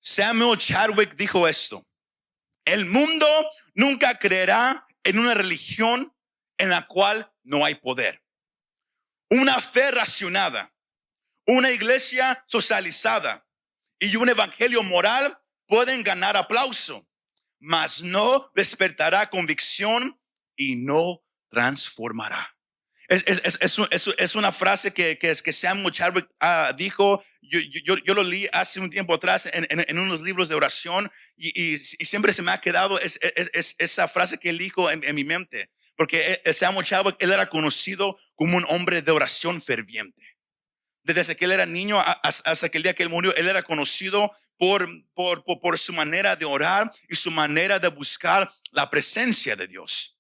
Samuel Chadwick dijo esto: el mundo nunca creerá en una religión en la cual no hay poder. Una fe racionada, una iglesia socializada y un evangelio moral pueden ganar aplauso, mas no despertará convicción y no transformará. Es una frase que Samuel Chadwick dijo. Yo lo leí hace un tiempo atrás en unos libros de oración y siempre se me ha quedado esa frase que él dijo en mi mente, porque Samuel Chadwick, él era conocido como un hombre de oración ferviente. Desde que él era niño hasta el día que él murió, él era conocido por su manera de orar y su manera de buscar la presencia de Dios.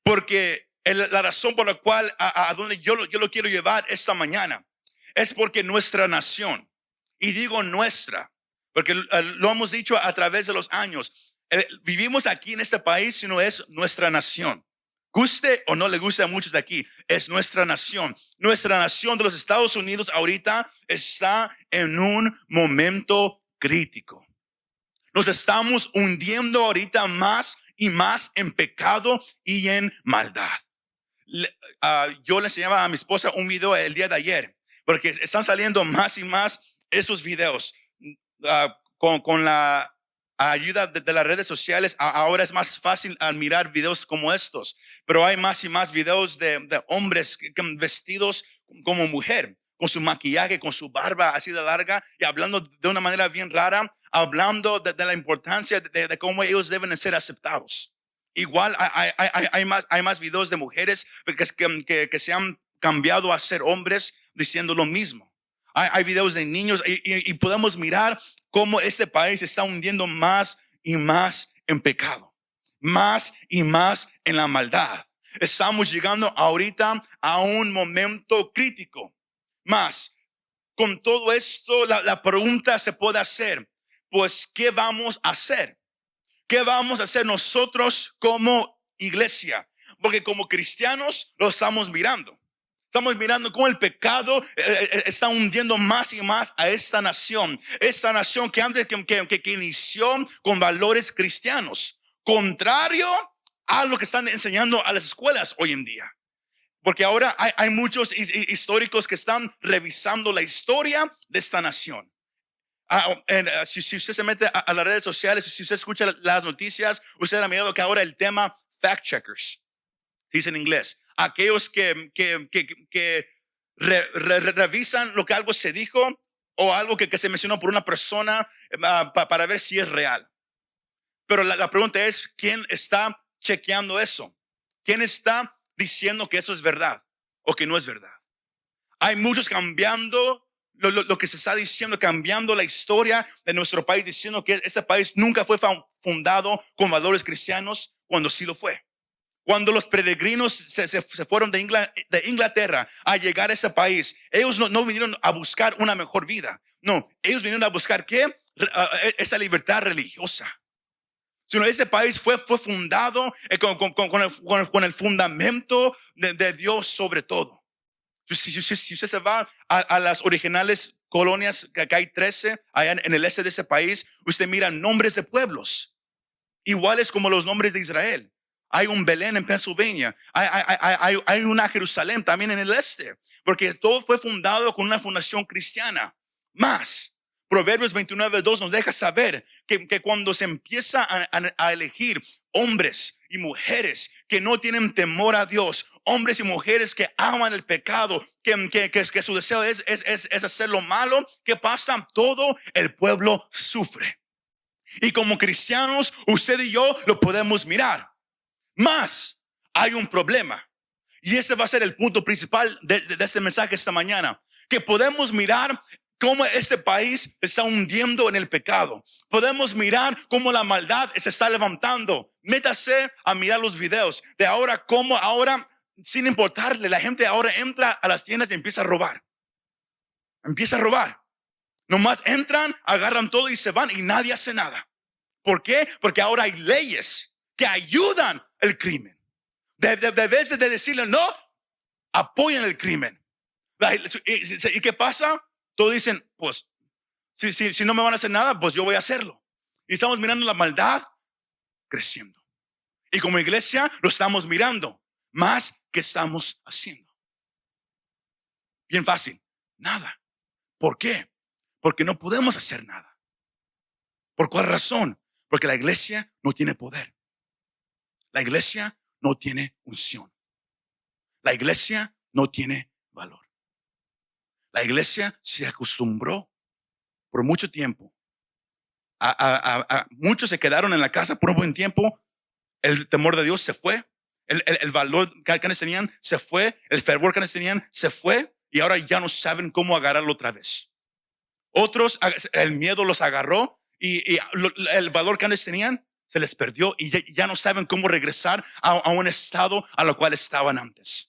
Porque la razón por la cual a donde yo lo quiero llevar esta mañana es porque nuestra nación, y digo nuestra, porque lo hemos dicho a través de los años, vivimos aquí en este país, sino es nuestra nación. Guste o no le guste a muchos de aquí, es nuestra nación. Nuestra nación de los Estados Unidos ahorita está en un momento crítico. Nos estamos hundiendo ahorita más y más en pecado y en maldad. Yo le enseñaba a mi esposa un video el día de ayer, porque están saliendo más y más esos videos con la ayuda de las redes sociales. Ahora es más fácil mirar videos como estos, pero hay más y más videos de hombres vestidos como mujer, con su maquillaje, con su barba así de larga y hablando de una manera bien rara, hablando de la importancia de cómo ellos deben ser aceptados. Igual hay más videos de mujeres que se han cambiado a ser hombres diciendo lo mismo. Hay videos de niños y podemos mirar cómo este país está hundiendo más y más en pecado, más y más en la maldad. Estamos llegando ahorita a un momento crítico. Más, con todo esto, la pregunta se puede hacer, pues, ¿qué vamos a hacer? ¿Qué vamos a hacer nosotros como iglesia? Porque como cristianos lo estamos mirando. Estamos mirando cómo el pecado está hundiendo más y más a esta nación. Esta nación que antes que inició con valores cristianos, contrario a lo que están enseñando a las escuelas hoy en día. Porque ahora hay muchos históricos que están revisando la historia de esta nación. Si usted se mete a las redes sociales, si usted escucha las noticias, usted ha mirado que ahora el tema fact checkers, dice en inglés, aquellos que revisan lo que algo se dijo o algo que se mencionó por una persona para ver si es real. Pero la pregunta es, ¿quién está chequeando eso? ¿Quién está diciendo que eso es verdad o que no es verdad? Hay muchos cambiando lo que se está diciendo, cambiando la historia de nuestro país, diciendo que este país nunca fue fundado con valores cristianos, cuando sí lo fue. Cuando los peregrinos se fueron de Inglaterra a llegar a ese país, ellos no vinieron a buscar una mejor vida. No, ellos vinieron a buscar ¿qué? Esa libertad religiosa. Sino ese país fue fundado con el fundamento de Dios sobre todo. Si usted se va a las originales colonias, que hay 13 allá en el este de ese país, usted mira nombres de pueblos iguales como los nombres de Israel. Hay un Belén en Pennsylvania, hay una Jerusalén también en el este, porque todo fue fundado con una fundación cristiana. Más, Proverbios 29:2 nos deja saber que cuando se empieza a elegir hombres y mujeres que no tienen temor a Dios, hombres y mujeres que aman el pecado, que su deseo es hacer lo malo, ¿qué pasa? Todo el pueblo sufre. Y como cristianos, usted y yo lo podemos mirar. Más, hay un problema. Y ese va a ser el punto principal de este mensaje esta mañana. Que podemos mirar cómo este país está hundiendo en el pecado. Podemos mirar cómo la maldad se está levantando. Métase a mirar los videos de ahora, cómo ahora, sin importarle, la gente ahora entra a las tiendas y empieza a robar. Empieza a robar. Nomás entran, agarran todo y se van y nadie hace nada. ¿Por qué? Porque ahora hay leyes que ayudan el crimen. De vez de decirle no, apoyan el crimen. ¿Y qué pasa? Todos dicen, pues Si no me van a hacer nada, pues yo voy a hacerlo. Y estamos mirando la maldad creciendo. Y como iglesia lo estamos mirando. Más que estamos haciendo. Bien fácil. Nada. ¿Por qué? Porque no podemos hacer nada. ¿Por cuál razón? Porque la iglesia no tiene poder. La iglesia no tiene unción. La iglesia no tiene valor. La iglesia se acostumbró por mucho tiempo. Muchos se quedaron en la casa por un buen tiempo. El temor de Dios se fue. El valor que antes tenían se fue. El fervor que antes tenían se fue. Y ahora ya no saben cómo agarrarlo otra vez. Otros, el miedo los agarró. Y el valor que antes tenían se les perdió. Y ya no saben cómo regresar a un estado a lo cual estaban antes.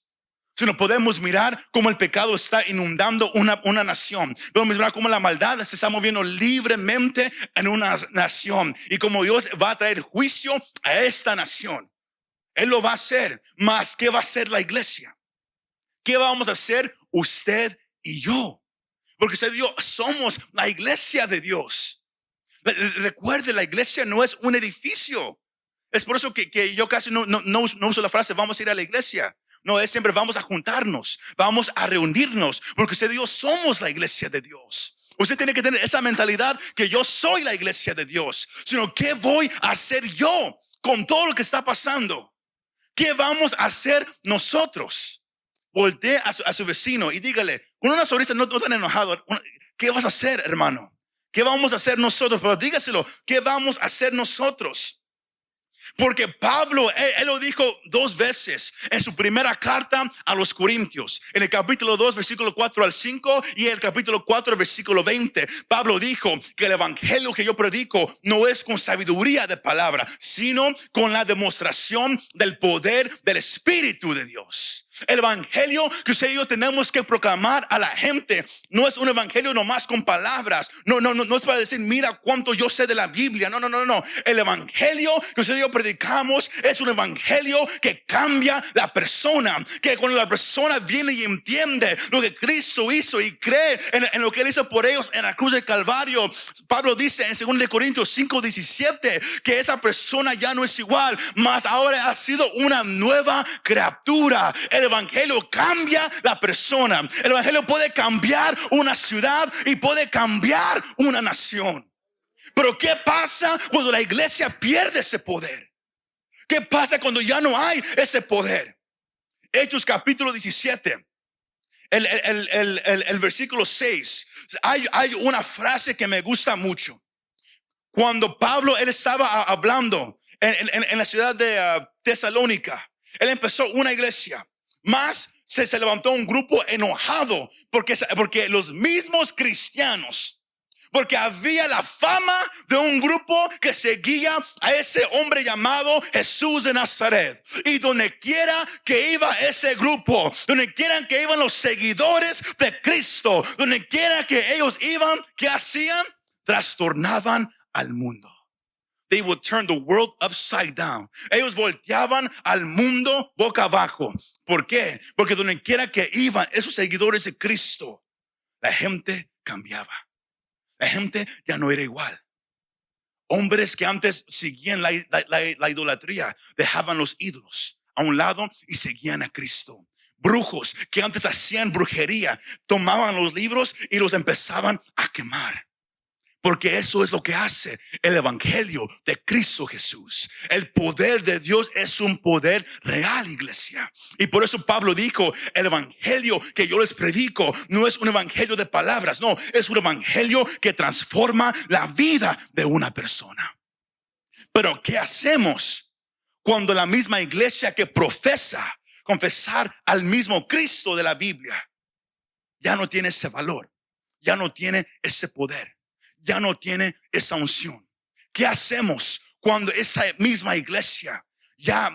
Si no podemos mirar cómo el pecado está inundando una nación. Podemos mirar cómo la maldad se está moviendo libremente en una nación. Y como Dios va a traer juicio a esta nación. Él lo va a hacer. Más, ¿qué va a hacer la iglesia? ¿Qué vamos a hacer usted y yo? Porque usted y yo somos la iglesia de Dios. Recuerde, la iglesia no es un edificio. Es por eso que yo casi no uso la frase vamos a ir a la iglesia. No, es siempre vamos a juntarnos, vamos a reunirnos, porque usted y yo somos la iglesia de Dios. Usted tiene que tener esa mentalidad que yo soy la iglesia de Dios, sino ¿qué voy a hacer yo con todo lo que está pasando? ¿Qué vamos a hacer nosotros? Voltee a su vecino y dígale, con una sonrisa no tan enojado, ¿qué vas a hacer, hermano? ¿Qué vamos a hacer nosotros? Pero dígaselo, ¿qué vamos a hacer nosotros? Porque Pablo, él lo dijo 2 veces en su primera carta a los Corintios. En el capítulo 2, versículo 4 al 5 y el capítulo 4, versículo 20. Pablo dijo que el evangelio que yo predico no es con sabiduría de palabra, sino con la demostración del poder del Espíritu de Dios. El evangelio que usted y yo tenemos que proclamar a la gente no es un evangelio nomás con palabras. No es para decir, mira cuánto yo sé de la Biblia. No. El evangelio que usted y yo predicamos es un evangelio que cambia la persona. Que cuando la persona viene y entiende lo que Cristo hizo y cree en lo que Él hizo por ellos en la cruz del Calvario, Pablo dice en 2 Corintios 5:17 que esa persona ya no es igual, mas ahora ha sido una nueva criatura. El evangelio cambia la persona. El evangelio puede cambiar una ciudad y puede cambiar una nación. Pero ¿qué pasa cuando la iglesia pierde ese poder? ¿Qué pasa cuando ya no hay ese poder? Hechos capítulo 17, el versículo 6. Hay una frase que me gusta mucho. Cuando Pablo, él estaba hablando en la ciudad de Tesalónica, él empezó una iglesia. Más se levantó un grupo enojado porque los mismos cristianos, porque había la fama de un grupo que seguía a ese hombre llamado Jesús de Nazaret. Y donde quiera que iba ese grupo, donde quiera que iban los seguidores de Cristo, donde quiera que ellos iban, ¿qué hacían? Trastornaban al mundo. They would turn the world upside down. Ellos volteaban al mundo boca abajo. ¿Por qué? Porque donde quiera que iban esos seguidores de Cristo, la gente cambiaba. La gente ya no era igual. Hombres que antes seguían la idolatría, dejaban los ídolos a un lado y seguían a Cristo. Brujos que antes hacían brujería, tomaban los libros y los empezaban a quemar. Porque eso es lo que hace el evangelio de Cristo Jesús. El poder de Dios es un poder real, iglesia. Y por eso Pablo dijo, el evangelio que yo les predico no es un evangelio de palabras, no, es un evangelio que transforma la vida de una persona. Pero ¿qué hacemos cuando la misma iglesia que profesa confesar al mismo Cristo de la Biblia ya no tiene ese valor, ya no tiene ese poder? Ya no tiene esa unción? ¿Qué hacemos cuando esa misma iglesia ya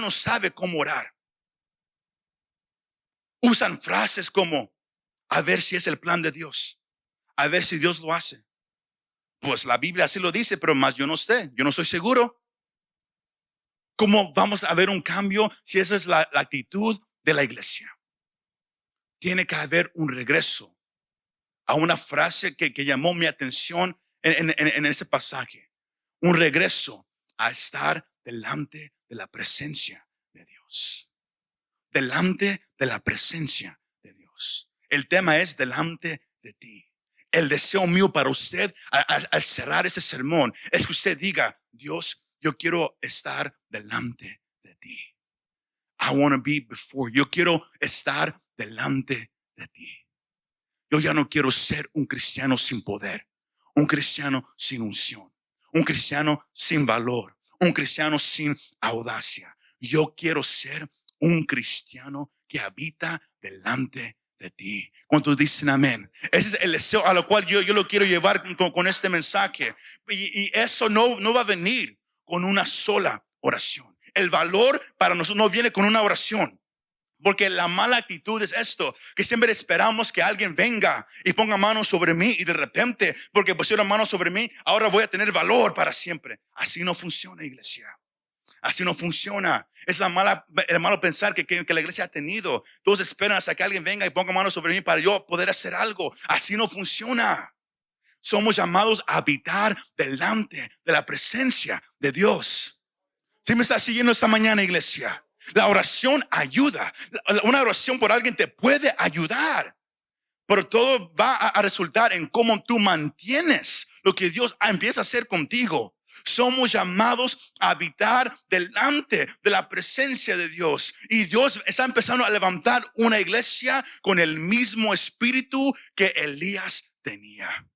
no sabe cómo orar? Usan frases como, a ver si es el plan de Dios, a ver si Dios lo hace. Pues la Biblia así lo dice, pero más yo no sé, yo no estoy seguro. ¿Cómo vamos a ver un cambio si esa es la actitud de la iglesia? Tiene que haber un regreso a una frase que llamó mi atención en ese pasaje. Un regreso a estar delante de la presencia de Dios. Delante de la presencia de Dios. El tema es delante de ti. El deseo mío para usted al cerrar ese sermón es que usted diga: Dios, yo quiero estar delante de ti. I want to be before you. Yo quiero estar delante de ti. Yo ya no quiero ser un cristiano sin poder, un cristiano sin unción, un cristiano sin valor, un cristiano sin audacia. Yo quiero ser un cristiano que habita delante de ti. ¿Cuántos dicen amén? Ese es el deseo a lo cual yo lo quiero llevar con este mensaje. Y eso no va a venir con una sola oración. El valor para nosotros no viene con una oración. Porque la mala actitud es esto, que siempre esperamos que alguien venga y ponga manos sobre mí y de repente, porque pusieron manos sobre mí, ahora voy a tener valor para siempre. Así no funciona, iglesia. Así no funciona. Es el malo pensar que la iglesia ha tenido. Todos esperan hasta que alguien venga y ponga manos sobre mí para yo poder hacer algo. Así no funciona. Somos llamados a habitar delante de la presencia de Dios. ¿Sí me está siguiendo esta mañana, iglesia? La oración ayuda. Una oración por alguien te puede ayudar. Pero todo va a resultar en cómo tú mantienes lo que Dios empieza a hacer contigo. Somos llamados a habitar delante de la presencia de Dios. Y Dios está empezando a levantar una iglesia con el mismo espíritu que Elías tenía.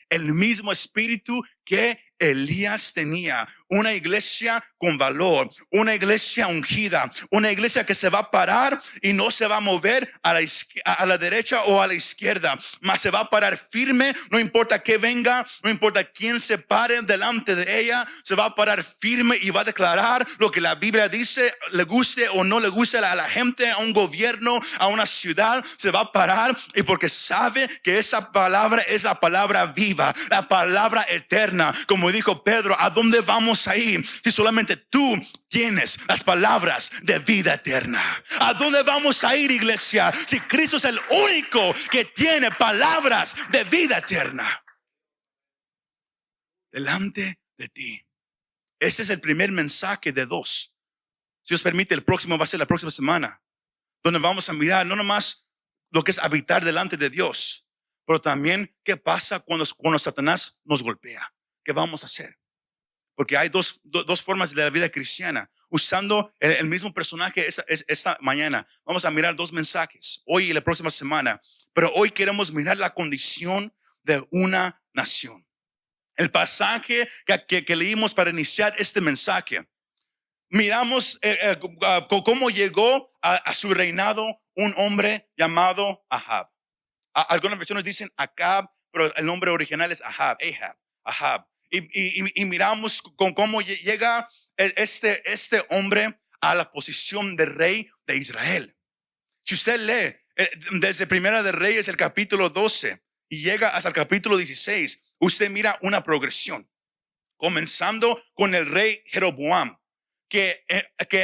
El mismo espíritu que Elías tenía. Una iglesia con valor, una iglesia ungida, una iglesia que se va a parar y no se va a mover a la derecha o a la izquierda, mas se va a parar firme, no importa qué venga, no importa quién se pare delante de ella, se va a parar firme y va a declarar lo que la Biblia dice, le guste o no le guste a la gente, a un gobierno, a una ciudad, se va a parar y porque sabe que esa palabra es la palabra viva, la palabra eterna. Como dijo Pedro, ¿a dónde vamos a ir si solamente tú tienes las palabras de vida eterna? ¿A dónde vamos a ir, iglesia, si Cristo es el único que tiene palabras de vida eterna? Delante de ti. Este es el primer mensaje de 2. Si Dios permite, el próximo va a ser la próxima semana, donde vamos a mirar no nomás lo que es habitar delante de Dios, pero también qué pasa cuando Satanás nos golpea. ¿Qué vamos a hacer? Porque hay dos formas de la vida cristiana. Usando el mismo personaje esta mañana, vamos a mirar 2 mensajes, hoy y la próxima semana. Pero hoy queremos mirar la condición de una nación. El pasaje que leímos para iniciar este mensaje. Miramos cómo llegó a su reinado un hombre llamado Ahab. Algunas versiones dicen Acab, pero el nombre original es Ahab. Y miramos con cómo llega este hombre a la posición de rey de Israel. Si usted lee desde Primera de Reyes, el capítulo 12, y llega hasta el capítulo 16, usted mira una progresión. Comenzando con el rey Jeroboam, que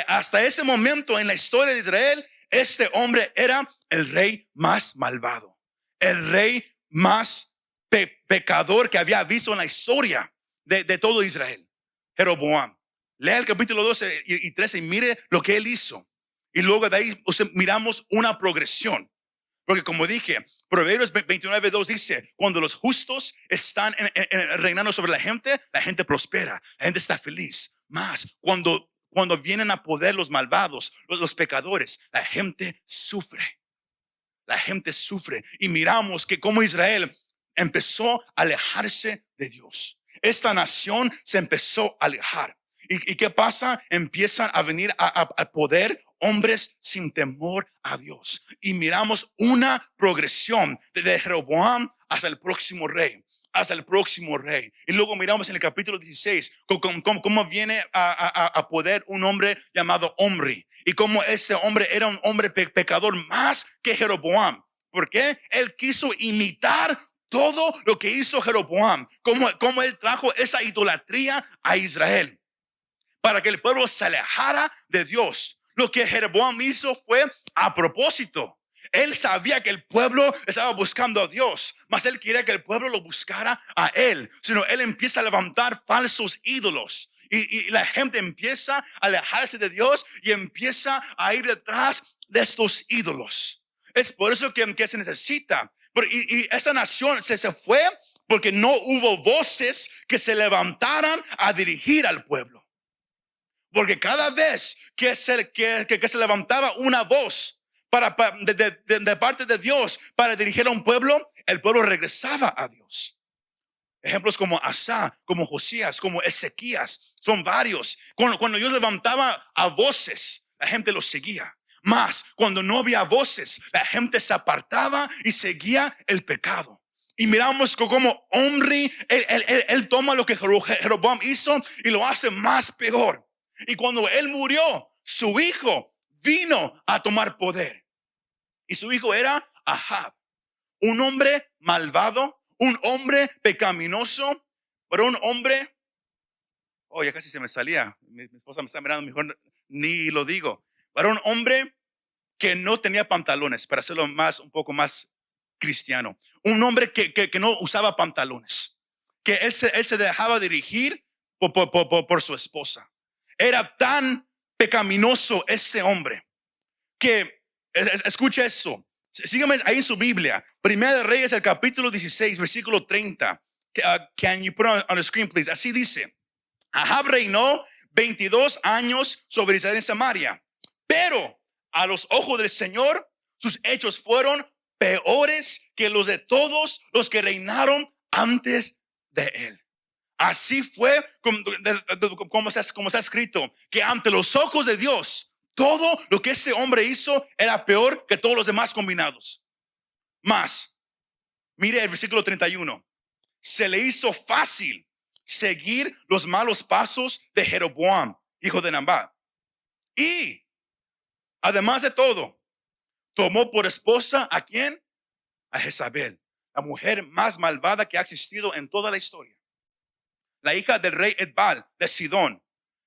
hasta ese momento en la historia de Israel, este hombre era el rey más malvado, el rey más pecador que había visto en la historia de todo Israel. Jeroboam. Lea el capítulo 12 y 13 y mire lo que él hizo. Y luego de ahí miramos una progresión. Porque como dije, Proverbios 29:2 dice, cuando los justos están reinando sobre la gente prospera, la gente está feliz. Más cuando vienen a poder los malvados, los pecadores, la gente sufre. La gente sufre. Y miramos que como Israel empezó a alejarse de Dios. Esta nación se empezó a alejar. ¿Y qué pasa? Empiezan a venir a poder hombres sin temor a Dios. Y miramos una progresión de Jeroboam hasta el próximo rey. Y luego miramos en el capítulo 16 cómo viene a poder un hombre llamado Omri. Y cómo ese hombre era un hombre pecador más que Jeroboam. ¿Por qué? Él quiso imitar todo lo que hizo Jeroboam, como él trajo esa idolatría a Israel para que el pueblo se alejara de Dios. Lo que Jeroboam hizo fue a propósito. Él sabía que el pueblo estaba buscando a Dios, mas él quería que el pueblo lo buscara a él. Sino él empieza a levantar falsos ídolos. Y la gente empieza a alejarse de Dios y empieza a ir detrás de estos ídolos. Es por eso que se necesita. Y esa nación se fue porque no hubo voces que se levantaran a dirigir al pueblo. Porque cada vez que se levantaba una voz de parte de Dios para dirigir a un pueblo, el pueblo regresaba a Dios. Ejemplos como Asa, como Josías, como Ezequías, son varios. Cuando Dios levantaba a voces, la gente los seguía. Más cuando no había voces, la gente se apartaba y seguía el pecado. Y miramos como Omri, él toma lo que Jeroboam hizo y lo hace más peor. Y cuando él murió, su hijo vino a tomar poder. Y su hijo era Ahab, un hombre malvado, un hombre pecaminoso, pero un hombre, ya casi se me salía. Mi esposa me está mirando, mejor ni lo digo. Pero un hombre que no tenía pantalones, para hacerlo un poco más cristiano. Un hombre que no usaba pantalones, que él se dejaba dirigir por su esposa. Era tan pecaminoso ese hombre que, escucha eso, sígueme ahí en su Biblia, Primera de Reyes, el capítulo 16, versículo 30. Can you put on the screen, please? Así dice: Ahab reinó 22 años sobre Israel en Samaria, pero a los ojos del Señor sus hechos fueron peores que los de todos los que reinaron antes de él. Así fue como está escrito, que ante los ojos de Dios, todo lo que ese hombre hizo era peor que todos los demás combinados. Más, mire el versículo 31. Se le hizo fácil seguir los malos pasos de Jeroboam, hijo de Nabat. Y, además de todo, tomó por esposa ¿a quién? A Jezabel, la mujer más malvada que ha existido en toda la historia. La hija del rey Edbal de Sidón.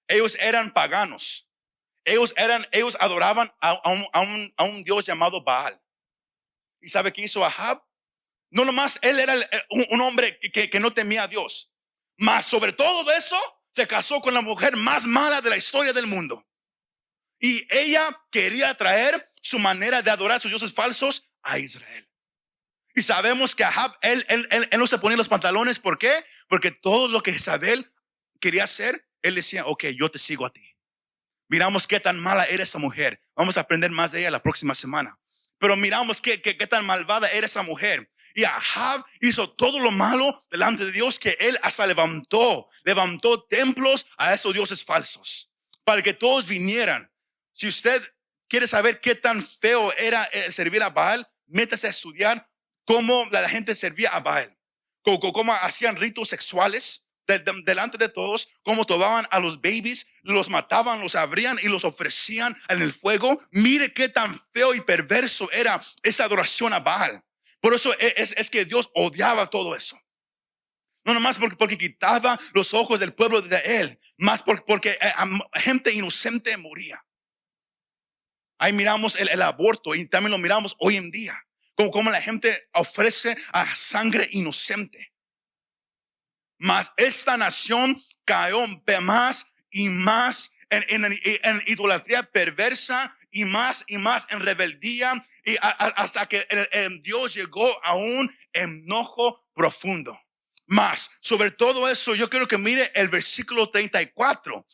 Ellos eran paganos. Ellos adoraban a un dios llamado Baal. ¿Y sabe qué hizo Ahab? No nomás él era un hombre que no temía a Dios, mas sobre todo eso se casó con la mujer más mala de la historia del mundo. Y ella quería traer su manera de adorar a sus dioses falsos a Israel. Y sabemos que Ahab, él no se ponía los pantalones. ¿Por qué? Porque todo lo que Jezabel quería hacer, él decía: ok, yo te sigo a ti. Miramos qué tan mala era esa mujer. Vamos a aprender más de ella la próxima semana. Pero miramos qué tan malvada era esa mujer. Y Ahab hizo todo lo malo delante de Dios, que él hasta levantó templos a esos dioses falsos para que todos vinieran. Si usted quiere saber qué tan feo era servir a Baal, métase a estudiar cómo la gente servía a Baal, cómo hacían ritos sexuales delante de todos, cómo tomaban a los babies, los mataban, los abrían y los ofrecían en el fuego. Mire qué tan feo y perverso era esa adoración a Baal. Por eso es que Dios odiaba todo eso. No nomás porque quitaba los ojos del pueblo de él, más porque gente inocente moría. Ahí miramos el aborto, y también lo miramos hoy en día. Como la gente ofrece a sangre inocente. Mas esta nación cayó más y más en idolatría perversa, y más en rebeldía, y hasta que Dios llegó a un enojo profundo. Más sobre todo eso, yo quiero que mire el versículo 34.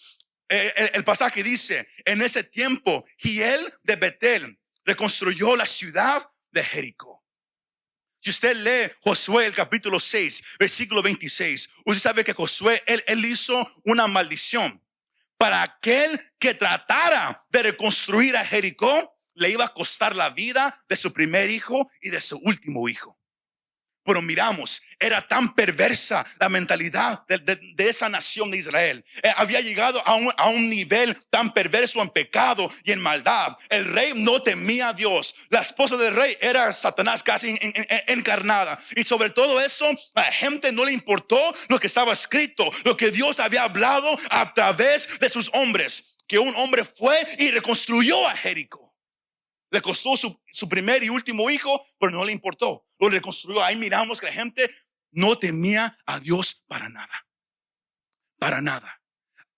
El pasaje dice: en ese tiempo Hiel de Betel reconstruyó la ciudad de Jericó. Si usted lee Josué el capítulo 6, versículo 26, usted sabe que Josué, él hizo una maldición. Para aquel que tratara de reconstruir a Jericó, le iba a costar la vida de su primer hijo y de su último hijo. Pero miramos, era tan perversa la mentalidad de esa nación de Israel. Había llegado a un nivel tan perverso en pecado y en maldad. El rey no temía a Dios. La esposa del rey era Satanás casi encarnada. Y sobre todo eso, a la gente no le importó lo que estaba escrito, lo que Dios había hablado a través de sus hombres. Que un hombre fue y reconstruyó a Jericó. Le costó su primer y último hijo, pero no le importó. Lo reconstruyó. Ahí miramos que la gente no temía a Dios para nada. Para nada.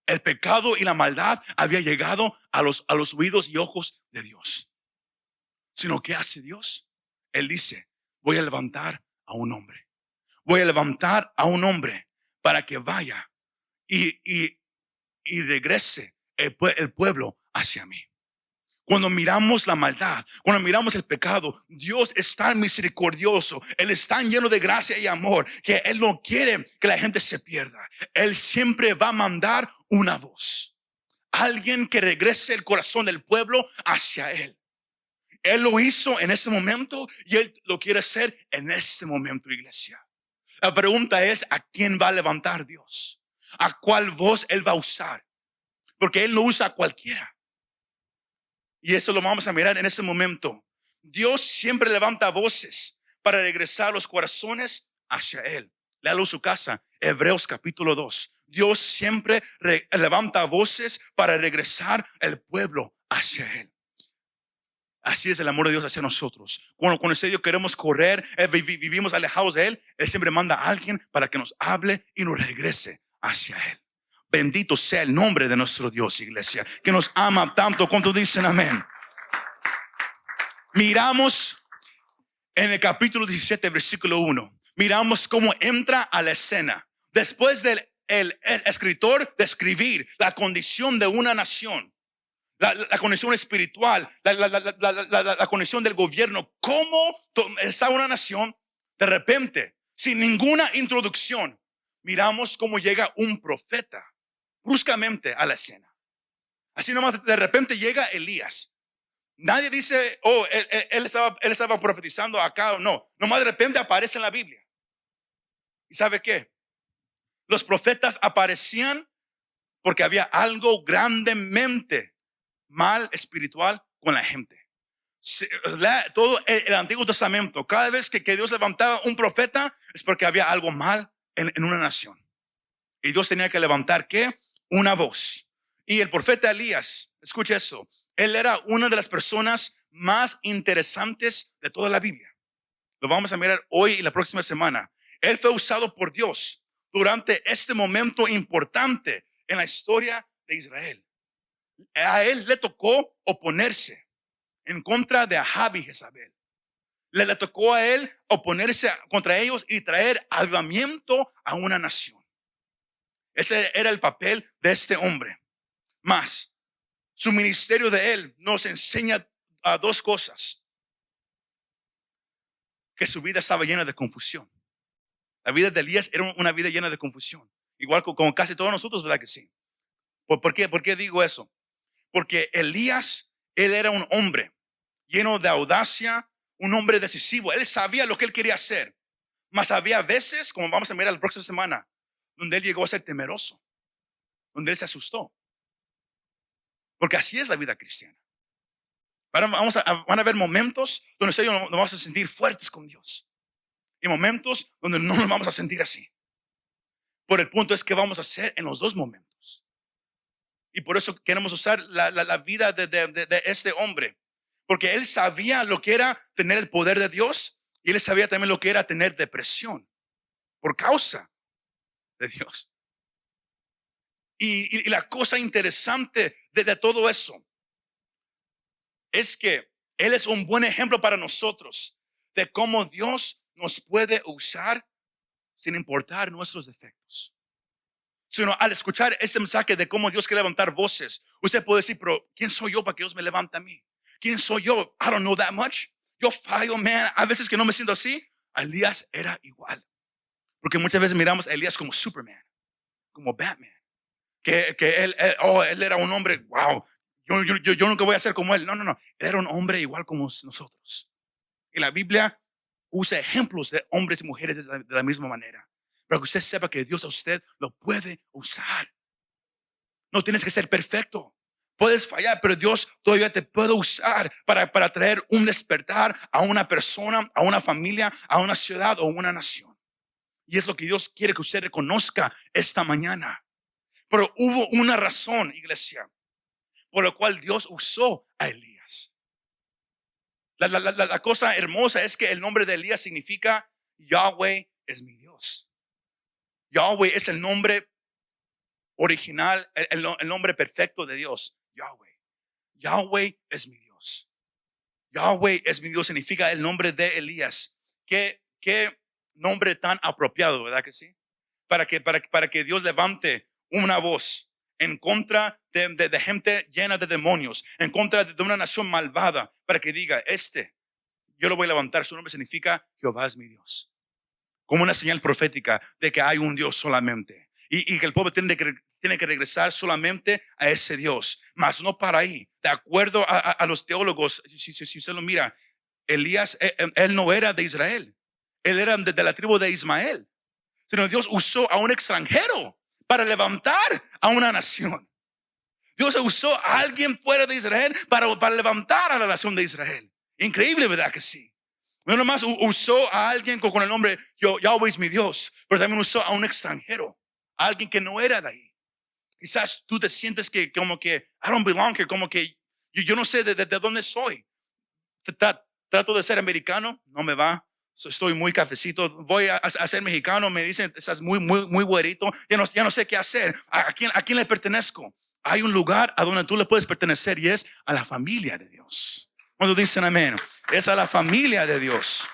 El pecado y la maldad había llegado a los oídos y ojos de Dios. Sino, ¿qué hace Dios? Él dice, voy a levantar a un hombre. Voy a levantar a un hombre para que vaya y regrese el pueblo hacia mí. Cuando miramos la maldad, cuando miramos el pecado, Dios es tan misericordioso. Él es tan lleno de gracia y amor que Él no quiere que la gente se pierda. Él siempre va a mandar una voz. Alguien que regrese el corazón del pueblo hacia Él. Él lo hizo en ese momento y Él lo quiere hacer en este momento, iglesia. La pregunta es, ¿a quién va a levantar Dios? ¿A cuál voz Él va a usar? Porque Él no usa a cualquiera. Y eso lo vamos a mirar en este momento. Dios siempre levanta voces para regresar los corazones hacia Él. Léalo en su casa, Hebreos capítulo 2. Dios siempre levanta voces para regresar el pueblo hacia Él. Así es el amor de Dios hacia nosotros. Cuando usted y yo queremos correr, vivimos alejados de Él, Él siempre manda a alguien para que nos hable y nos regrese hacia Él. Bendito sea el nombre de nuestro Dios, iglesia, que nos ama tanto. ¿Cuántos dicen amén? Miramos en el capítulo 17, versículo 1. Miramos cómo entra a la escena. Después del el escritor describir la condición de una nación, la condición espiritual, la condición del gobierno, cómo está una nación, de repente, sin ninguna introducción, miramos cómo llega un profeta bruscamente a la escena. Así nomás de repente llega Elías. Nadie dice, oh, él estaba profetizando acá o no. Nomás de repente aparece en la Biblia. ¿Y sabe qué? Los profetas aparecían porque había algo grandemente mal espiritual con la gente. Todo el Antiguo Testamento, cada vez que Dios levantaba un profeta, es porque había algo mal en una nación. Y Dios tenía que levantar, ¿qué? Una voz. Y el profeta Elías, escucha eso, él era una de las personas más interesantes de toda la Biblia. Lo vamos a mirar hoy y la próxima semana. Él fue usado por Dios durante este momento importante en la historia de Israel. A él le tocó oponerse en contra de Ahab y Jezabel. Le tocó a él oponerse contra ellos y traer avivamiento a una nación. Ese era el papel de este hombre. Más, su ministerio de él nos enseña a dos cosas. Que su vida estaba llena de confusión. La vida de Elías era una vida llena de confusión. Igual como casi todos nosotros, ¿verdad que sí? ¿Por qué? ¿Por qué digo eso? Porque Elías, él era un hombre lleno de audacia, un hombre decisivo. Él sabía lo que él quería hacer. Mas había veces, como vamos a mirar la próxima semana, donde él llegó a ser temeroso, donde él se asustó. Porque así es la vida cristiana. Van a haber momentos donde nosotros nos vamos a sentir fuertes con Dios. Y momentos donde no nos vamos a sentir así. Por el punto es que vamos a hacer en los dos momentos. Y por eso queremos usar la vida de este hombre. Porque él sabía lo que era tener el poder de Dios. Y él sabía también lo que era tener depresión. Por causa de Dios. Y la cosa interesante de todo eso es que él es un buen ejemplo para nosotros de cómo Dios nos puede usar sin importar nuestros defectos. Sino al escuchar este mensaje de cómo Dios quiere levantar voces, usted puede decir, pero ¿quién soy yo para que Dios me levante a mí? ¿Quién soy yo? I don't know that much. Yo fallo, man. A veces que no me siento así. Elías era igual. Porque muchas veces miramos a Elías como Superman, como Batman. Que él era un hombre, wow. Yo nunca voy a ser como él. No. Él era un hombre igual como nosotros. Y la Biblia usa ejemplos de hombres y mujeres de la misma manera. Para que usted sepa que Dios a usted lo puede usar. No tienes que ser perfecto. Puedes fallar, pero Dios todavía te puede usar para traer un despertar a una persona, a una familia, a una ciudad o una nación. Y es lo que Dios quiere que usted reconozca esta mañana. Pero hubo una razón, iglesia, por la cual Dios usó a Elías. La cosa hermosa es que el nombre de Elías significa Yahweh es mi Dios. Yahweh es el nombre original, el nombre perfecto de Dios. Yahweh. Yahweh es mi Dios. Yahweh es mi Dios significa el nombre de Elías. Qué nombre tan apropiado, ¿verdad que sí? Para que Dios levante una voz en contra de gente llena de demonios, en contra de una nación malvada, para que diga, yo lo voy a levantar. Su nombre significa Jehová es mi Dios. Como una señal profética de que hay un Dios solamente. Y que el pueblo tiene que regresar solamente a ese Dios. Mas no para ahí. De acuerdo a los teólogos, si usted lo mira, Elías, él no era de Israel. Él era de la tribu de Ismael. Sino Dios usó a un extranjero para levantar a una nación. Dios usó a alguien fuera de Israel para levantar a la nación de Israel. Increíble, ¿verdad que sí? No nomás usó a alguien con el nombre Yahweh es mi Dios, pero también usó a un extranjero, a alguien que no era de ahí. Quizás tú te sientes que como que I don't belong here, como que yo no sé de dónde soy. Trato de ser americano, no me va. Estoy muy cafecito. Voy a ser mexicano, me dicen estás muy güerito. Ya no sé qué hacer. ¿A quién le pertenezco? Hay un lugar a donde tú le puedes pertenecer y es a la familia de Dios. Cuando dicen amén, es a la familia de Dios.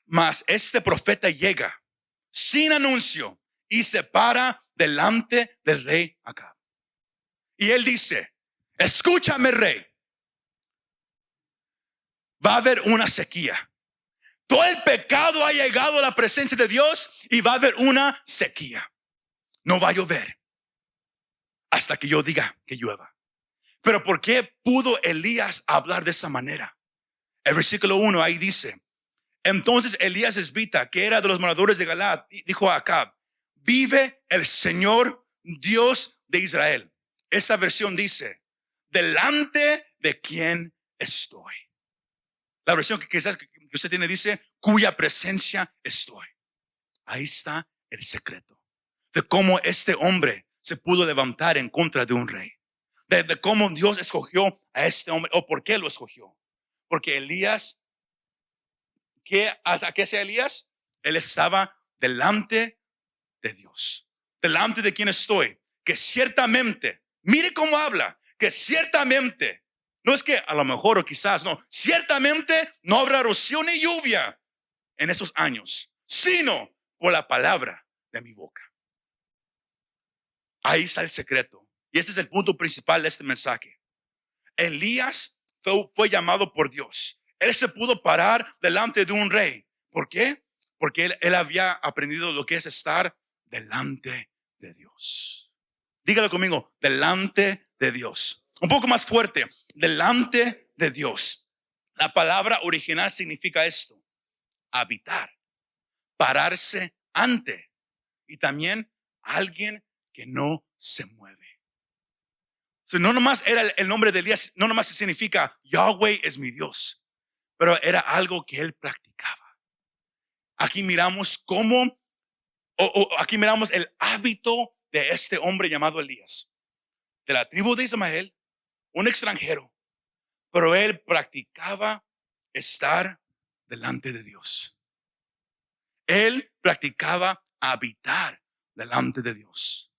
Mas este profeta llega sin anuncio y se para delante del rey Acab. Y él dice, escúchame, rey. Va a haber una sequía. Todo el pecado ha llegado a la presencia de Dios y va a haber una sequía. No va a llover hasta que yo diga que llueva. Pero ¿por qué pudo Elías hablar de esa manera? El versículo 1 ahí dice, entonces Elías esbita, que era de los moradores de Galaad, dijo a Acab, vive el Señor Dios de Israel. Esa versión dice, delante de quien estoy. La versión que quizás que usted tiene dice, cuya presencia estoy. Ahí está el secreto de cómo este hombre se pudo levantar en contra de un rey. De cómo Dios escogió a este hombre, o por qué lo escogió. Porque Elías, ¿a qué hacía Elías? Él estaba delante de Dios. Delante de quien estoy. Que ciertamente, mire cómo habla, que ciertamente, no es que a lo mejor o quizás, no, ciertamente no habrá rocío ni lluvia en esos años, sino por la palabra de mi boca. Ahí está el secreto. Y este es el punto principal de este mensaje. Elías fue llamado por Dios. Él se pudo parar delante de un rey. ¿Por qué? Porque él había aprendido lo que es estar delante de Dios. Dígalo conmigo, delante de Dios. Un poco más fuerte, delante de Dios. La palabra original significa esto: habitar, pararse ante, y también alguien que no se mueve. No nomás era el nombre de Elías, no nomás significa Yahweh es mi Dios, pero era algo que él practicaba. Aquí miramos aquí miramos el hábito de este hombre llamado Elías, de la tribu de Ismael, un extranjero, pero él practicaba estar delante de Dios. Él practicaba habitar delante de Dios.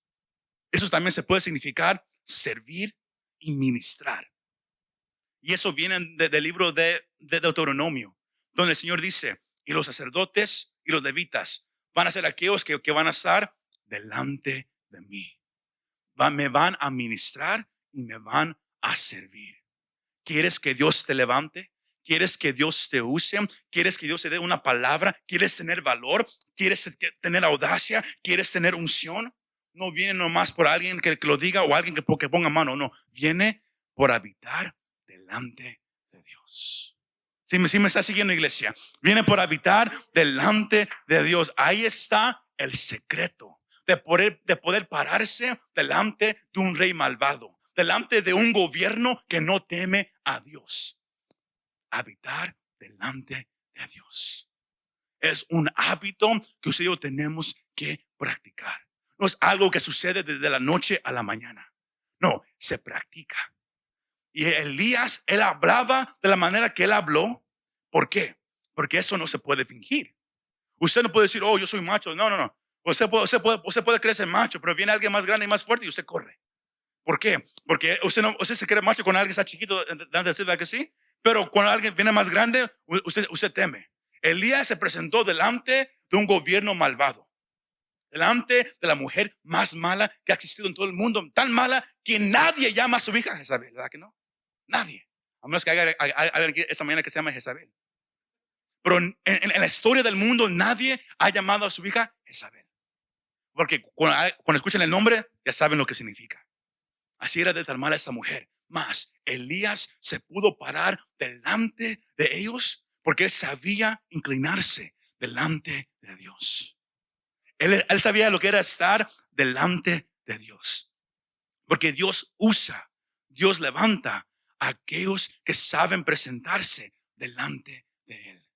Eso también se puede significar servir y ministrar. Y eso viene del libro de Deuteronomio, donde el Señor dice, y los sacerdotes y los levitas van a ser aquellos que van a estar delante de mí. Me van a ministrar y me van a servir. ¿Quieres que Dios te levante? ¿Quieres que Dios te use? ¿Quieres que Dios te dé una palabra? ¿Quieres tener valor? ¿Quieres tener audacia? ¿Quieres tener unción? No viene nomás por alguien que lo diga o alguien que ponga mano. No, viene por habitar delante de Dios. Si me está siguiendo, iglesia, viene por habitar delante de Dios. Ahí está el secreto de poder pararse delante de un rey malvado, delante de un gobierno que no teme a Dios. Habitar delante de Dios es un hábito que usted y yo tenemos que practicar. No es algo que sucede desde la noche a la mañana. No, se practica. Y Elías, él hablaba de la manera que él habló. ¿Por qué? Porque eso no se puede fingir. Usted no puede decir, oh, yo soy macho. No, no, no. Usted puede creerse macho, pero viene alguien más grande y más fuerte y usted corre. ¿Por qué? Porque usted se cree macho cuando alguien está chiquito, ¿verdad que sí? Pero cuando alguien viene más grande, usted teme. Elías se presentó delante de un gobierno malvado, delante de la mujer más mala que ha existido en todo el mundo, tan mala que nadie llama a su hija Jezabel, ¿verdad que no? Nadie, a menos que haya alguien esta mañana que se llama Jezabel. Pero en la historia del mundo nadie ha llamado a su hija Jezabel, porque cuando escuchan el nombre ya saben lo que significa. Así era de tan mala esta mujer. Mas Elías se pudo parar delante de ellos porque él sabía inclinarse delante de Dios. Él sabía lo que era estar delante de Dios. Porque Dios levanta a aquellos que saben presentarse delante de Él.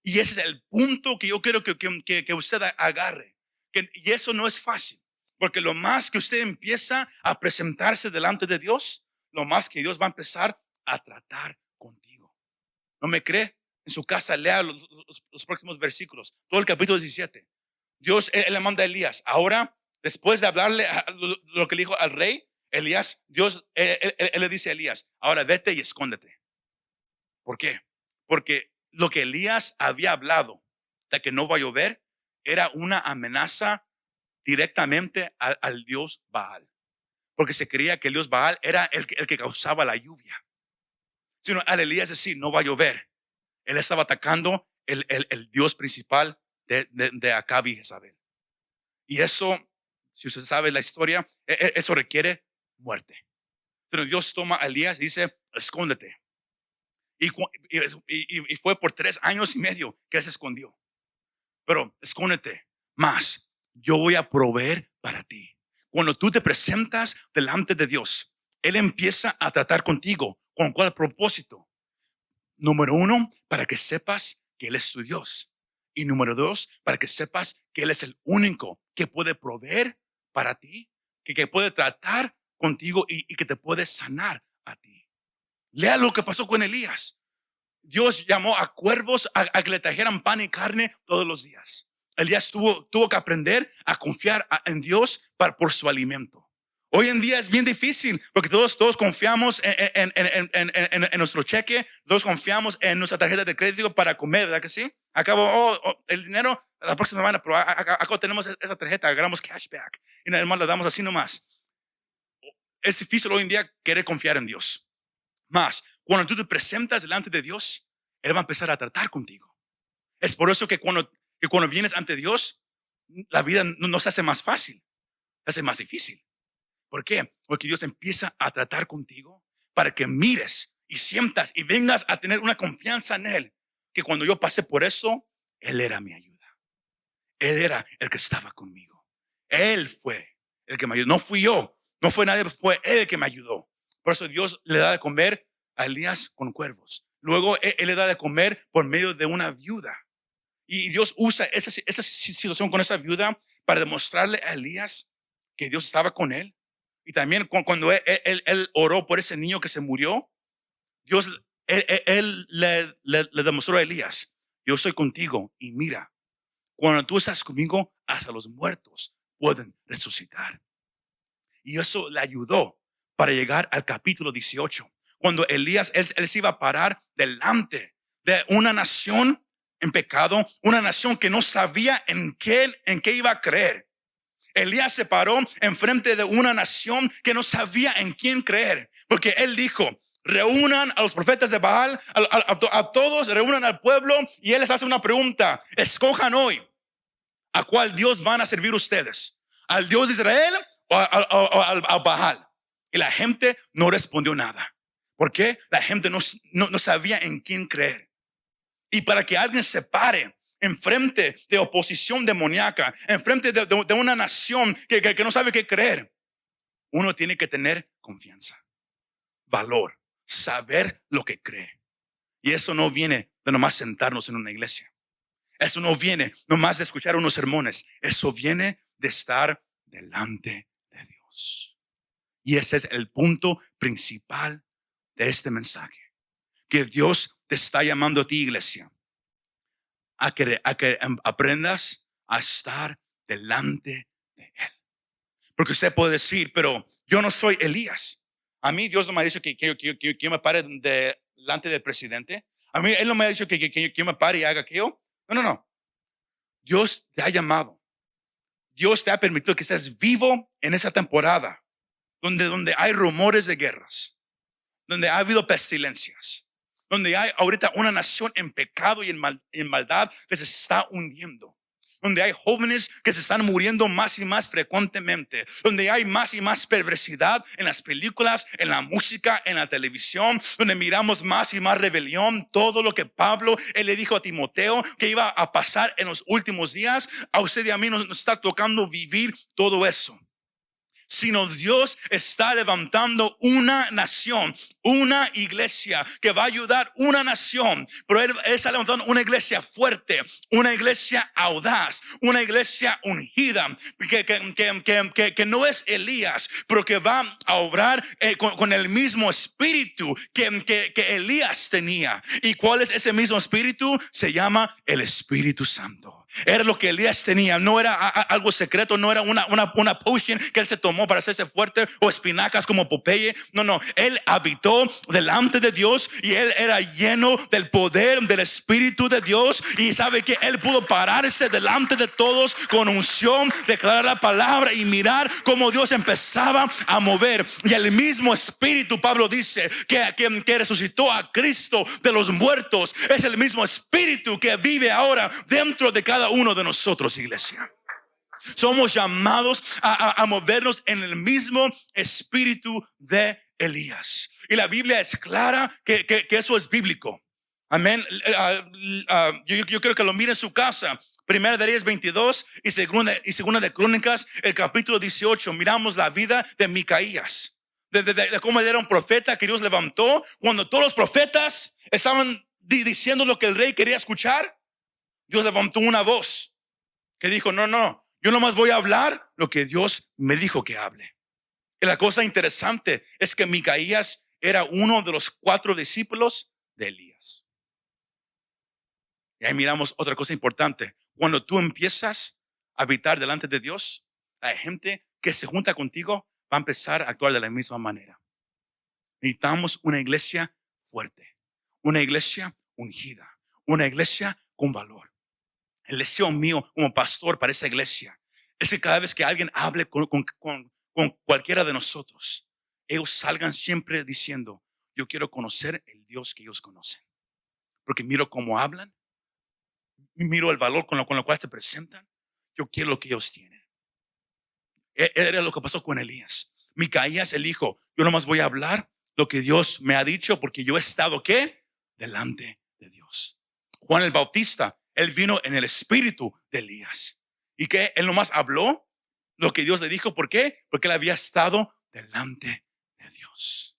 Y ese es el punto que yo quiero que usted agarre. Y eso no es fácil. Porque lo más que usted empieza a presentarse delante de Dios, lo más que Dios va a empezar a tratar contigo. ¿No me cree? En su casa lea los próximos versículos, todo el capítulo 17. Dios, él le manda a Elías. Ahora, después de hablarle lo que le dijo al rey, Elías, Dios, él le dice a Elías, ahora vete y escóndete. ¿Por qué? Porque lo que Elías había hablado de que no va a llover era una amenaza directamente al Dios Baal, porque se creía que el Dios Baal era el que causaba la lluvia. Sino al Elías decir no va a llover, él estaba atacando el Dios principal de Acab y Jezabel. Y eso, si usted sabe la historia, eso requiere muerte. Pero Dios toma a Elías y dice escóndete. Y fue por 3 años y medio que él se escondió. Pero escóndete más. Yo voy a proveer para ti. Cuando tú te presentas delante de Dios, Él empieza a tratar contigo. ¿Con cuál propósito? Número 1, para que sepas que Él es tu Dios. Y número 2, para que sepas que Él es el único que puede proveer para ti, que puede tratar contigo y que te puede sanar a ti. Lea lo que pasó con Elías. Dios llamó a cuervos a que le trajeran pan y carne todos los días. Elías tuvo que aprender a confiar en Dios por su alimento. Hoy en día es bien difícil porque todos confiamos en nuestro cheque, todos confiamos en nuestra tarjeta de crédito para comer, ¿verdad que sí? Acabo, el dinero la próxima semana, pero acá tenemos esa tarjeta, agarramos cashback y nada más la damos así nomás. Es difícil hoy en día querer confiar en Dios. Más, cuando tú te presentas delante de Dios, Él va a empezar a tratar contigo. Es por eso que cuando vienes ante Dios, la vida no se hace más fácil, se hace más difícil. ¿Por qué? Porque Dios empieza a tratar contigo para que mires y sientas y vengas a tener una confianza en Él. Que cuando yo pasé por eso, Él era mi ayuda. Él era el que estaba conmigo. Él fue el que me ayudó. No fui yo, no fue nadie, fue Él el que me ayudó. Por eso Dios le da de comer a Elías con cuervos. Luego Él le da de comer por medio de una viuda. Y Dios usa esa situación con esa viuda para demostrarle a Elías que Dios estaba con él. Y también cuando él oró por ese niño que se murió, Dios él le demostró a Elías, yo estoy contigo y mira, cuando tú estás conmigo, hasta los muertos pueden resucitar. Y eso le ayudó para llegar al capítulo 18, cuando Elías, él se iba a parar delante de una nación en pecado, una nación que no sabía en qué iba a creer. Elías se paró enfrente de una nación que no sabía en quién creer, porque él dijo, reúnan a los profetas de Baal, a todos, reúnan al pueblo, y él les hace una pregunta, escojan hoy a cuál Dios van a servir ustedes, al Dios de Israel o a Baal. Y la gente no respondió nada. ¿Por qué? La gente no sabía en quién creer. Y para que alguien se pare enfrente de oposición demoníaca, enfrente de una nación que no sabe qué creer, uno tiene que tener confianza, valor, saber lo que cree. Y eso no viene de nomás sentarnos en una iglesia. Eso no viene nomás de escuchar unos sermones. Eso viene de estar delante de Dios. Y ese es el punto principal de este mensaje. Que Dios te está llamando a ti, iglesia, a que aprendas a estar delante de Él. Porque usted puede decir, pero yo no soy Elías. A mí Dios no me ha dicho que yo me pare delante del presidente. A mí Él no me ha dicho que yo me pare y haga aquello. No. Dios te ha llamado. Dios te ha permitido que estés vivo en esa temporada donde hay rumores de guerras, donde ha habido pestilencias, donde hay ahorita una nación en pecado y en maldad que se está hundiendo, donde hay jóvenes que se están muriendo más y más frecuentemente, donde hay más y más perversidad en las películas, en la música, en la televisión, donde miramos más y más rebelión. Todo lo que Pablo, él le dijo a Timoteo que iba a pasar en los últimos días, a usted y a mí nos está tocando vivir todo eso. Sino Dios está levantando una nación, una iglesia que va a ayudar una nación, pero Él está levantando una iglesia fuerte, una iglesia audaz, una iglesia ungida, que no es Elías, pero que va a obrar con el mismo espíritu que Elías tenía. ¿Y cuál es ese mismo espíritu? Se llama el Espíritu Santo. Era lo que Elías tenía, no era algo secreto, no era una potion que él se tomó para hacerse fuerte o espinacas como Popeye. No, él habitó delante de Dios y él era lleno del poder del Espíritu de Dios, y sabe que él pudo pararse delante de todos con unción, declarar la palabra y mirar cómo Dios empezaba a mover. Y el mismo Espíritu, Pablo dice que resucitó a Cristo de los muertos, es el mismo Espíritu que vive ahora dentro de cada uno de nosotros, iglesia. Somos llamados a movernos en el mismo espíritu de Elías. Y la Biblia es clara que eso es bíblico. Amén. Yo creo que lo mire en su casa. Primera de Reyes 22 y segunda de Crónicas, el capítulo 18. Miramos la vida de Micaías. De cómo él era un profeta que Dios levantó cuando todos los profetas estaban diciendo lo que el rey quería escuchar. Dios levantó una voz que dijo, no, yo nomás voy a hablar lo que Dios me dijo que hable. Y la cosa interesante es que Micaías era uno de los 4 discípulos de Elías. Y ahí miramos otra cosa importante. Cuando tú empiezas a habitar delante de Dios, la gente que se junta contigo va a empezar a actuar de la misma manera. Necesitamos una iglesia fuerte, una iglesia ungida, una iglesia con valor. El deseo mío como pastor para esa iglesia es que cada vez que alguien hable con cualquiera de nosotros, ellos salgan siempre diciendo, yo quiero conocer el Dios que ellos conocen. Porque miro cómo hablan, miro el valor con lo cual se presentan. Yo quiero lo que ellos tienen. Era lo que pasó con Elías. Micaías, el hijo, yo nomás voy a hablar lo que Dios me ha dicho, porque yo he estado, ¿qué? Delante de Dios. Juan el Bautista, él vino en el espíritu de Elías. Y que él nomás habló lo que Dios le dijo. ¿Por qué? Porque él había estado delante de Dios.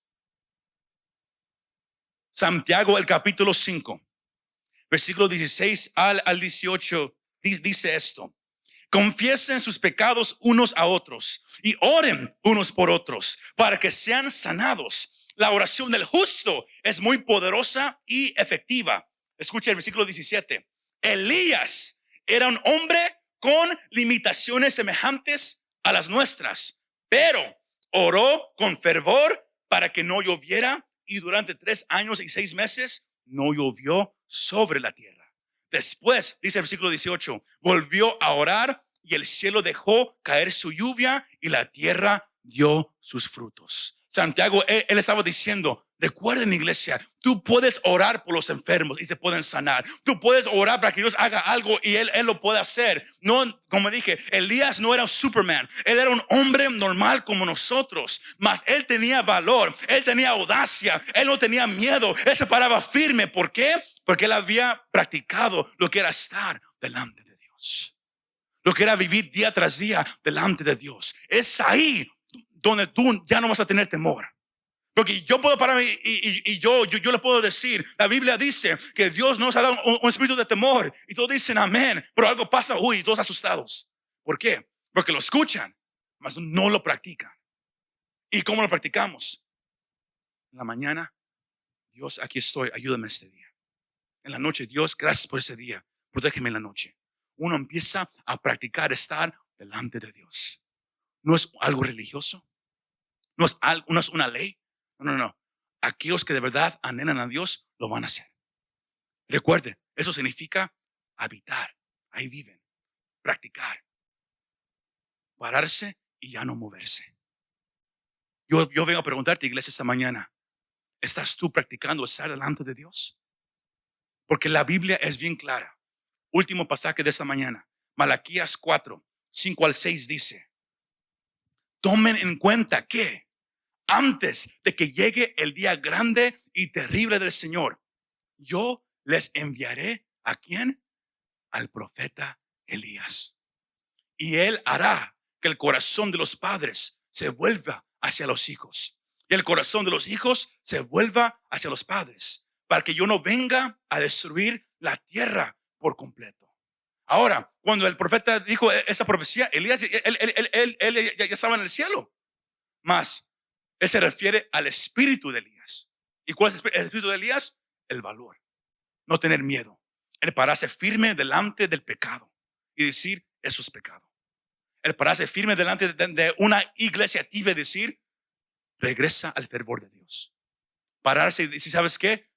Santiago, el capítulo 5, versículo 16 al 18, dice esto. Confiesen sus pecados unos a otros y oren unos por otros para que sean sanados. La oración del justo es muy poderosa y efectiva. Escucha el versículo 17. Elías era un hombre con limitaciones semejantes a las nuestras, pero oró con fervor para que no lloviera, y durante 3 años y 6 meses no llovió sobre la tierra. Después, dice el versículo 18, volvió a orar y el cielo dejó caer su lluvia y la tierra dio sus frutos. Santiago, él estaba diciendo, recuerden, iglesia, tú puedes orar por los enfermos y se pueden sanar. Tú puedes orar para que Dios haga algo y él lo puede hacer. No, como dije, Elías no era un Superman. Él era un hombre normal como nosotros, mas él tenía valor, él tenía audacia, él no tenía miedo, él se paraba firme. ¿Por qué? Porque él había practicado lo que era estar delante de Dios, lo que era vivir día tras día delante de Dios. Es ahí donde tú ya no vas a tener temor. Porque yo puedo pararme y yo le puedo decir, la Biblia dice que Dios nos ha dado un espíritu de temor, y todos dicen amén, pero algo pasa, todos asustados. ¿Por qué? Porque lo escuchan, mas no lo practican. ¿Y cómo lo practicamos? En la mañana Dios, aquí estoy, ayúdame este día. En la noche, Dios, gracias por ese día, protégeme en la noche. Uno empieza a practicar estar delante de Dios. No es algo religioso, no es una ley. No, no, no. Aquellos que de verdad anhelan a Dios lo van a hacer. Recuerde, eso significa habitar. Ahí viven, practicar, pararse y ya no moverse. Yo vengo a preguntarte, iglesia, esta mañana, ¿estás tú practicando estar delante de Dios? Porque la Biblia es bien clara. Último pasaje de esta mañana, Malaquías 4, 5 al 6 dice: tomen en cuenta que antes de que llegue el día grande y terrible del Señor, yo les enviaré ¿a quién? Al profeta Elías. Y él hará que el corazón de los padres se vuelva hacia los hijos y el corazón de los hijos se vuelva hacia los padres, para que yo no venga a destruir la tierra por completo. Ahora, cuando el profeta dijo esa profecía, Elías, él ya estaba en el cielo. Más, él se refiere al espíritu de Elías. ¿Y cuál es el espíritu de Elías? El valor, no tener miedo, el pararse firme delante del pecado y decir, eso es pecado. El pararse firme delante de una iglesia tibia y decir, regresa al fervor de Dios. Pararse y decir, ¿sabes qué?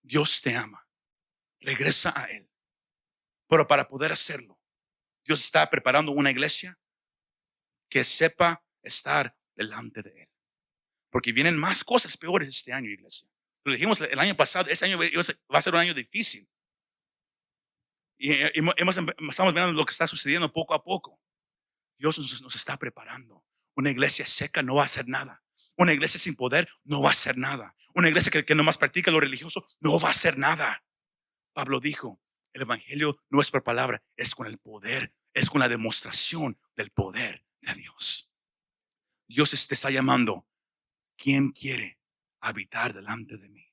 Dios te ama. Regresa a Él. Pero para poder hacerlo, Dios está preparando una iglesia que sepa estar delante de Él. Porque vienen más cosas peores este año, iglesia. Lo dijimos el año pasado, este año va a ser un año difícil. Y estamos viendo lo que está sucediendo poco a poco. Dios nos está preparando. Una iglesia seca no va a hacer nada. Una iglesia sin poder no va a hacer nada. Una iglesia que nomás practica lo religioso no va a hacer nada. Pablo dijo, el evangelio no es por palabra, es con el poder, es con la demostración del poder de Dios. Dios te está llamando. ¿Quién quiere habitar delante de mí?